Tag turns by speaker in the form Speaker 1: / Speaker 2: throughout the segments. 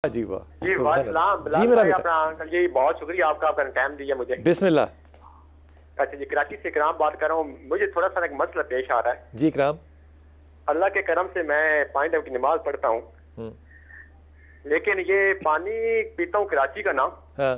Speaker 1: جی واہ
Speaker 2: جی وعلیکم
Speaker 1: جی میرا بیٹا
Speaker 2: اپنا جی بہت شکریہ آپ کا ٹائم دیا مجھے.
Speaker 1: بسم اللہ.
Speaker 2: اچھا جی کراچی سے اکرام بات کر رہا ہوں. مجھے تھوڑا سا ایک مسئلہ پیش آ رہا ہے.
Speaker 1: جی اکرام.
Speaker 2: اللہ کے کرم سے میں 5 ٹائم کی نماز پڑھتا ہوں لیکن یہ پانی پیتا ہوں کراچی کا نا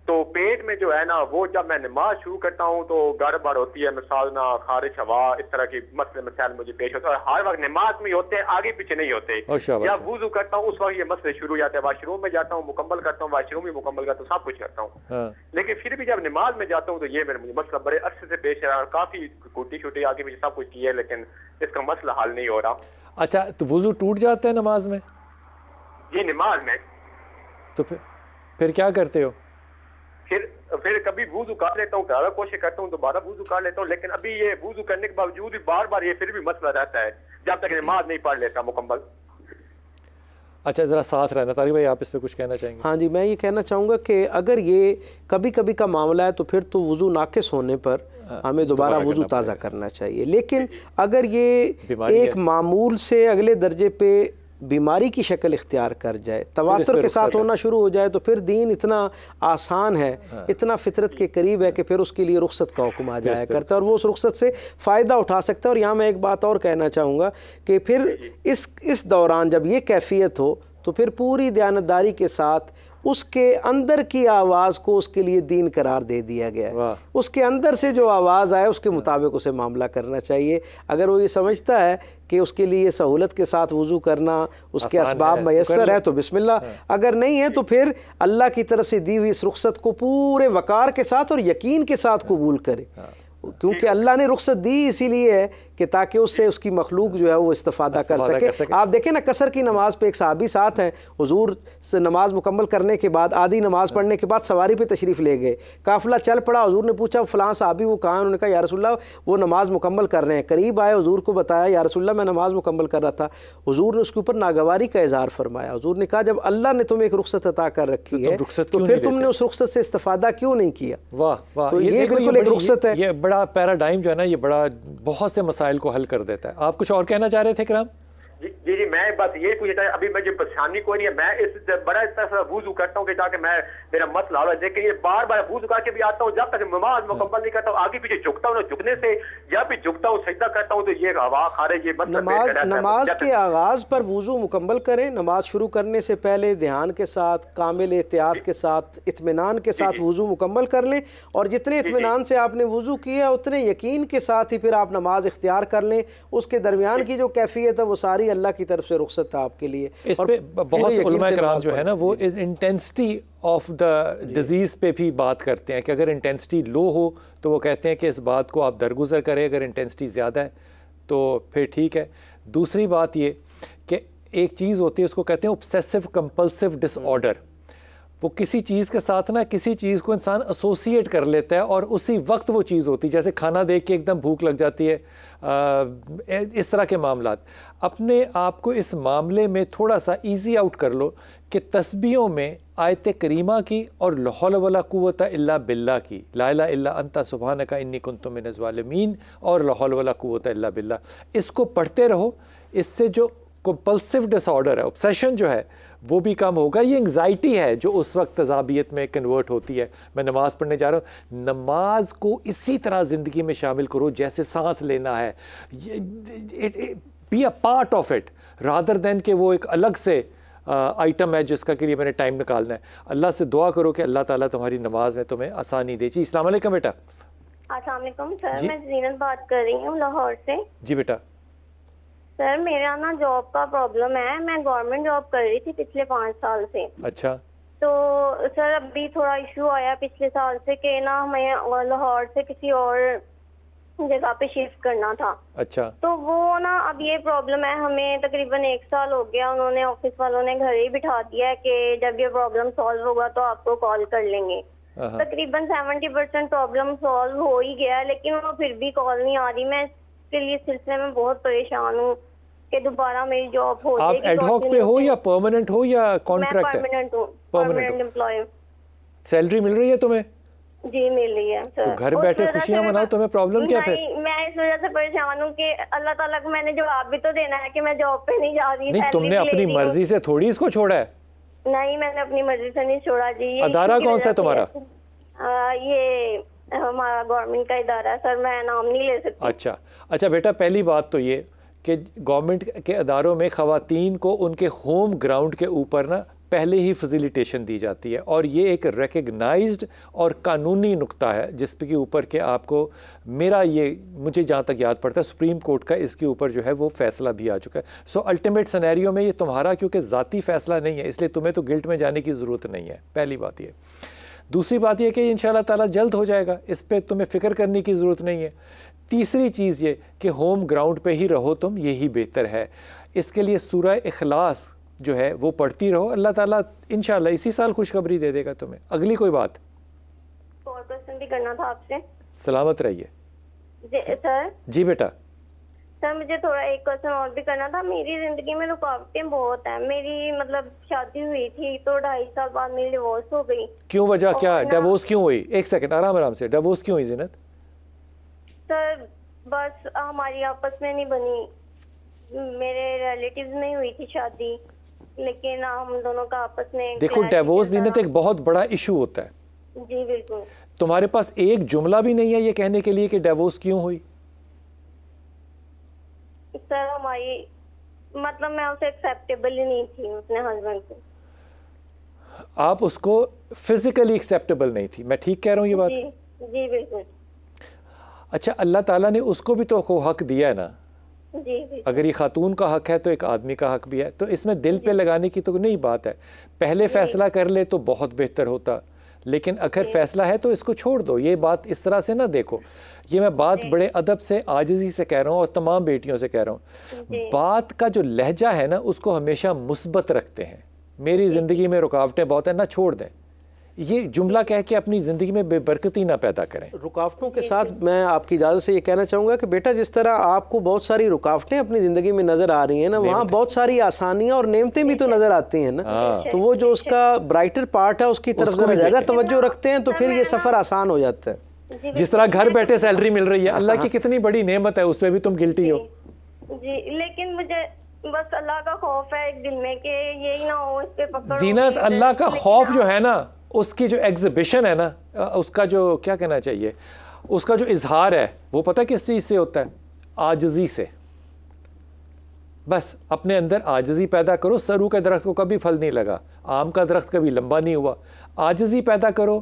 Speaker 2: تو پیٹ میں جو ہے نا وہ جب میں نماز شروع کرتا ہوں تو گڑبڑ ہوتی ہے. مثال نا خارش ہوا اس طرح کی مسائل مجھے پیش ہوتا ہے اور ہر وقت نماز میں ہوتے ہیں آگے پیچھے نہیں ہوتے. جب وضو کرتا ہوں اس وقت یہ مسئلے شروع ہو جاتے ہیں. واش روم میں جاتا ہوں مکمل کرتا ہوں, واش روم بھی مکمل کرتا ہوں, سب کچھ کرتا ہوں لیکن پھر بھی جب نماز میں جاتا ہوں تو یہ میرے مسئلہ بڑے عرصے سے پیش ہے اور کافی کوٹی چھوٹی آگے پیچھے سب کچھ کیا ہے لیکن اس کا مسئلہ حل نہیں ہو رہا.
Speaker 1: اچھا تو وضو ٹوٹ جاتا ہے نماز میں؟
Speaker 2: جی نماز میں. تو
Speaker 1: پھر کیا کرتے ہو؟
Speaker 2: پھر کبھی وضو کر لیتا ہوں, زیادہ کوشش کرتا ہوں دوبارہ وضو کر لیتا ہوں لیکن ابھی یہ وضو کرنے کے باوجود بھی بار بار یہ پھر بھی مسئلہ رہتا ہے جب تک نماز نہیں پڑھ لیتا مکمل.
Speaker 1: اچھا ذرا ساتھ رہنا. طارق بھائی آپ اس پہ کچھ کہنا چاہیں گے؟
Speaker 3: ہاں جی میں یہ کہنا چاہوں گا کہ اگر یہ کبھی کبھی کا معاملہ ہے تو پھر تو وضو ناقص ہونے پر ہمیں دوبارہ وضو تازہ کرنا چاہیے. لیکن اگر یہ ایک معمول سے اگلے درجے پہ بیماری کی شکل اختیار کر جائے, تواتر کے ساتھ ہونا شروع ہو جائے تو پھر دین اتنا آسان ہے, اتنا فطرت کے قریب ہے کہ پھر اس کے لیے رخصت کا حکم آ جایا کرتا ہے اور وہ اس رخصت سے فائدہ اٹھا سکتا ہے. اور یہاں میں ایک بات اور کہنا چاہوں گا کہ پھر اس دوران جب یہ کیفیت ہو تو پھر پوری دیانتداری کے ساتھ اس کے اندر کی آواز کو اس کے لیے دین قرار دے دیا گیا ہے. اس کے اندر سے جو آواز آئے اس کے مطابق اسے معاملہ کرنا چاہیے. اگر وہ یہ سمجھتا ہے کہ اس کے لیے سہولت کے ساتھ وضو کرنا اس کے اسباب میسر ہے تو بسم اللہ, اگر نہیں ہے تو پھر اللہ کی طرف سے دی ہوئی اس رخصت کو پورے وقار کے ساتھ اور یقین کے ساتھ قبول کرے, کیونکہ اللہ نے رخصت دی اسی لیے ہے کہ تاکہ اس سے اس کی مخلوق جو ہے وہ استفادہ کر سکے. آپ دیکھیں نا قصر کی نماز پہ ایک صحابی ساتھ ہیں, حضور سے نماز مکمل کرنے کے بعد آدھی نماز پڑھنے کے بعد سواری پہ تشریف لے گئے. قافلہ چل پڑا, حضور نے پوچھا فلاں صحابی وہ کہاں؟ انہوں نے کہا یا رسول اللہ وہ نماز مکمل کر رہے ہیں. قریب آئے, حضور کو بتایا یا رسول اللہ میں نماز مکمل کر رہا تھا. حضور نے اس کے اوپر ناگواری کا اظہار فرمایا. حضور نے کہا جب اللہ نے تمہیں ایک رخصت عطا کر رکھی ہے تو پھر تم نے اس رخصت سے استفادہ کیوں نہیں کیا؟
Speaker 1: واہ واہ,
Speaker 3: تو یہ بالکل ایک رخصت ہے.
Speaker 1: یہ بڑا پیراڈائم جو ہے نا یہ بڑا بہت سے مسائل کو حل کر دیتا ہے. آپ کچھ اور کہنا چاہ رہے تھے کرام؟
Speaker 2: جی جی میں بس یہ پوچھتا ہے ابھی مجھے پریشانی کوئی نہیں ہے. میں اس بڑا اس طرح وضو کرتا ہوں کہ تاکہ میں میرا مسئلہ حل ہو, لیکن یہ بار بار وضو کر کے بھی آتا ہوں جب تک نماز مکمل نہیں کرتا ہوں آگے پیچھے جھکتا ہوں. جھکنے سے جب بھی جھکتا ہوں سجدہ کرتا ہوں تو یہ ہوا خارج یہ
Speaker 3: نماز کے آغاز پر وضو مکمل کریں. نماز شروع کرنے سے پہلے دھیان کے ساتھ کامل احتیاط کے ساتھ اطمینان کے ساتھ وضو مکمل کر لیں اور جتنے اطمینان سے آپ نے وضو کیا اتنے یقین کے ساتھ ہی پھر آپ نماز اختیار کر لیں. اس کے درمیان کی جو کیفیت ہے وہ ساری اللہ کی طرف سے رخصت ہے آپ کے لیے.
Speaker 1: اس پہ بہت سے علماء کرام جو ہے نا وہ انٹینسٹی آف دا ڈیزیز پہ بھی بات کرتے ہیں کہ اگر انٹینسٹی لو ہو تو وہ کہتے ہیں کہ اس بات کو آپ درگزر کریں, اگر انٹینسٹی زیادہ ہے تو پھر ٹھیک ہے. دوسری بات یہ کہ ایک چیز ہوتی ہے اس کو کہتے ہیں obsessive compulsive disorder. وہ کسی چیز کے ساتھ نا کسی چیز کو انسان ایسوسیٹ کر لیتا ہے اور اسی وقت وہ چیز ہوتی ہے, جیسے کھانا دیکھ کے ایک دم بھوک لگ جاتی ہے, اس طرح کے معاملات. اپنے آپ کو اس معاملے میں تھوڑا سا ایزی آؤٹ کر لو کہ تسبیحوں میں آیت کریمہ کی اور لا حول ولا قوت الا باللہ کی, لا الہ الا انت سبحانک انی کنت من الظالمین اور لا حول ولا قوت الا باللہ, اس کو پڑھتے رہو. اس سے جو کمپلسیو ڈس آرڈر ہے, obsession جو ہے وہ بھی کم ہوگا. یہ انگزائٹی ہے جو اس وقت تذابیت میں کنورٹ ہوتی ہے. میں نماز پڑھنے جا رہا ہوں, نماز کو اسی طرح زندگی میں شامل کرو جیسے سانس لینا ہے. Be a part of it rather than کہ وہ ایک الگ سے آئٹم ہے جس کا کے لیے میں نے ٹائم نکالنا ہے. اللہ سے دعا کرو کہ اللہ تعالیٰ تمہاری نماز میں تمہیں آسانی دے. جی السلام علیکم بیٹا.
Speaker 4: السلام علیکم سر, میں زینت بات کر رہی ہوں لاہور سے.
Speaker 1: جی بیٹا.
Speaker 4: سر میرا نا جاب کا پرابلم ہے, میں گورنمنٹ جاب کر رہی تھی پچھلے 5 سال سے.
Speaker 1: اچھا.
Speaker 4: تو سر ابھی تھوڑا ایشو آیا پچھلے سال سے کہ نا ہمیں لاہور سے کسی اور جگہ پہ شفٹ کرنا تھا.
Speaker 1: اچھا.
Speaker 4: تو وہ نا اب یہ پرابلم ہے, ہمیں تقریباً 1 سال ہو گیا, انہوں نے آفس والوں نے گھر ہی بٹھا دیا ہے کہ جب یہ پرابلم سالو ہوگا تو آپ کو کال کر لیں گے. تقریباً 70% پرابلم سالو ہو ہی گیا ہے لیکن وہ پھر بھی کال نہیں آ رہی. میں اس کے لیے سلسلے میں بہت پریشان ہوں کہ دوبارہ میری جاب ہو جائے.
Speaker 1: آپ ایڈ ہاک پہ ہو یا پرماننٹ ہو یا کانٹریکٹ؟
Speaker 4: میں پرماننٹ ہوں, پرماننٹ امپلائی.
Speaker 1: سیلری مل رہی ہے تمہیں؟
Speaker 4: جی مل رہی ہے سر.
Speaker 1: تو گھر بیٹھے خوشیاں مناؤ, تمہیں پرابلم کیا پھر؟
Speaker 4: میں اس وجہ سے پریشان ہوں کہ اللہ تعالیٰ کو میں نے جواب بھی تو دینا ہے کہ میں جاب پہ نہیں جا رہی.
Speaker 1: نہیں, تم نے اپنی مرضی سے تھوڑی اس کو چھوڑا ہے.
Speaker 4: نہیں میں نے اپنی مرضی سے نہیں چھوڑا جی.
Speaker 1: ادارہ کون سا ہے تمہارا؟
Speaker 4: یہ ہمارا گورنمنٹ کا ادارہ ہے سر, میں نام نہیں لے سکتی.
Speaker 1: اچھا بیٹا, پہلی بات تو یہ کہ گورنمنٹ کے اداروں میں خواتین کو ان کے ہوم گراؤنڈ کے اوپر نا پہلے ہی فیسیلیٹیشن دی جاتی ہے, اور یہ ایک ریکگنائزڈ اور قانونی نقطہ ہے جس کے اوپر کہ آپ کو مجھے جہاں تک یاد پڑتا ہے سپریم کورٹ کا اس کے اوپر جو ہے وہ فیصلہ بھی آ چکا ہے. سو الٹیمیٹ سینیریو میں یہ تمہارا کیونکہ ذاتی فیصلہ نہیں ہے, اس لیے تمہیں تو گلٹ میں جانے کی ضرورت نہیں ہے, پہلی بات یہ. دوسری بات یہ کہ انشاءاللہ تعالیٰ جلد ہو جائے گا, اس پہ تمہیں فکر کرنے کی ضرورت نہیں ہے. تیسری چیز یہ کہ ہوم گراؤنڈ پہ ہی رہو تم, یہی بہتر ہے. اس کے لیے سورہ اخلاص جو ہے وہ پڑھتی رہو, اللہ تعالیٰ انشاءاللہ اسی سال خوشخبری دے دے گا تمہیں. اگلی کوئی بات
Speaker 4: اور کوسچن بھی کرنا تھا آپ سے.
Speaker 1: سلامت رہیے.
Speaker 4: سر
Speaker 1: جی بیٹا.
Speaker 4: سر مجھے تھوڑا ایک کوسچن اور بھی کرنا تھا. میری زندگی میں رکاوٹیں بہت ہیں. میری مطلب شادی ہوئی تھی تو 2.5 سال بعد میری ڈیورس ہو گئی.
Speaker 1: کیوں, وجہ کیا, ڈیورس کیوں ہوئی؟ ایک سیکنڈ آرام سے, ڈیورس کیوں ہوئی زینت؟
Speaker 4: سر بس ہماری آپس میں نہیں بنی, میرے ریلیٹیوز میں ہوئی تھی شادی, لیکن ہم دونوں کا آپس میں.
Speaker 1: دیکھو ڈیورس زینت ایک بہت بڑا ایشو ہوتا ہے.
Speaker 4: جی بالکل.
Speaker 1: تمہارے پاس ایک جملہ بھی نہیں ہے یہ کہنے کے لیے کہ ڈیورس کیوں ہوئی؟
Speaker 4: سر ہماری مطلب میں اسے ایکسیپٹیبل ہی نہیں تھی اپنے ہسبینڈ کو.
Speaker 1: آپ اس کو فزیکلی ایکسیپٹیبل نہیں تھی, میں ٹھیک کہہ رہا ہوں یہ بات؟
Speaker 4: جی بالکل.
Speaker 1: اچھا اللہ تعالیٰ نے اس کو بھی تو حق دیا ہے نا.
Speaker 4: جی
Speaker 1: اگر یہ خاتون کا حق ہے تو ایک آدمی کا حق بھی ہے, تو اس میں دل پہ لگانے کی تو نہیں بات ہے. پہلے فیصلہ کر لے تو بہت بہتر ہوتا, لیکن اگر فیصلہ ہے تو اس کو چھوڑ دو. یہ بات اس طرح سے نہ دیکھو, یہ میں بات بڑے ادب سے عاجزی سے کہہ رہا ہوں اور تمام بیٹیوں سے کہہ رہا ہوں. بات کا جو لہجہ ہے نا اس کو ہمیشہ مثبت رکھتے ہیں. میری زندگی میں رکاوٹیں بہت ہیں, نہ چھوڑ دیں, یہ جملہ کہہ کے اپنی زندگی میں بے برکتی نہ پیدا کریں.
Speaker 3: رکاوٹوں کے ساتھ میں آپ کی اجازت سے یہ کہنا چاہوں گا کہ بیٹا جس طرح آپ کو بہت ساری رکاوٹیں اپنی زندگی میں نظر آ رہی ہیں نا, وہاں بہت ساری آسانیاں اور نعمتیں بھی تو نظر آتی ہیں نا. تو وہ جو اس کا برائٹر پارٹ ہے اس کی طرف ذرا زیادہ توجہ رکھتے ہیں تو پھر یہ سفر آسان ہو جاتا ہے.
Speaker 1: جس طرح گھر بیٹھے سیلری مل رہی ہے, اللہ کی کتنی بڑی نعمت ہے, اس پہ بھی تم گلٹی ہو.
Speaker 4: جی لیکن مجھے بس اللہ کا خوف ہے ایک دل میں کہ یہی نہ ہو اس پہ پکڑ.
Speaker 1: زینت اللہ کا خوف جو ہے نا اس کی جو ایگزیبیشن ہے نا, اس کا جو کیا کہنا چاہیے, اس کا جو اظہار ہے وہ پتہ کس چیز سے ہوتا ہے؟ عاجزی سے. بس اپنے اندر عاجزی پیدا کرو. سرو کے درخت کو کبھی پھل نہیں لگا, آم کا درخت کبھی لمبا نہیں ہوا. عاجزی پیدا کرو.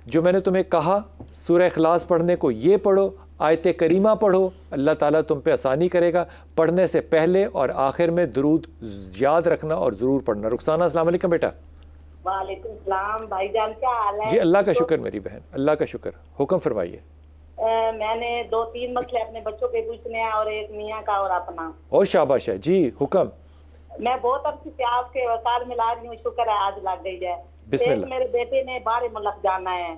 Speaker 1: جو میں نے تمہیں کہا سورہ اخلاص پڑھنے کو, یہ پڑھو, آیت کریمہ پڑھو, اللہ تعالیٰ تم پہ آسانی کرے گا. پڑھنے سے پہلے اور آخر میں درود یاد رکھنا اور ضرور پڑھنا. رخسانہ السلام علیکم بیٹا.
Speaker 5: وعلیکم السلام بھائی جان, کیا حال ہے؟
Speaker 1: جی اللہ کا شکر میری بہن, اللہ کا شکر. حکم فرمائیے.
Speaker 5: میں نے 2-3 مسئلے اپنے بچوں کے پوچھنے ہیں اور ایک میاں کا اور اپنا.
Speaker 1: اور شاباش ہے جی, حکم.
Speaker 5: میں بہت عرصے سے آپ کے وسائل ملا رہی ہوں, شکر ہے آج لگ گئی ہے.
Speaker 1: بسم اللہ.
Speaker 5: میرے بیٹے نے 12 ملک جانا ہے,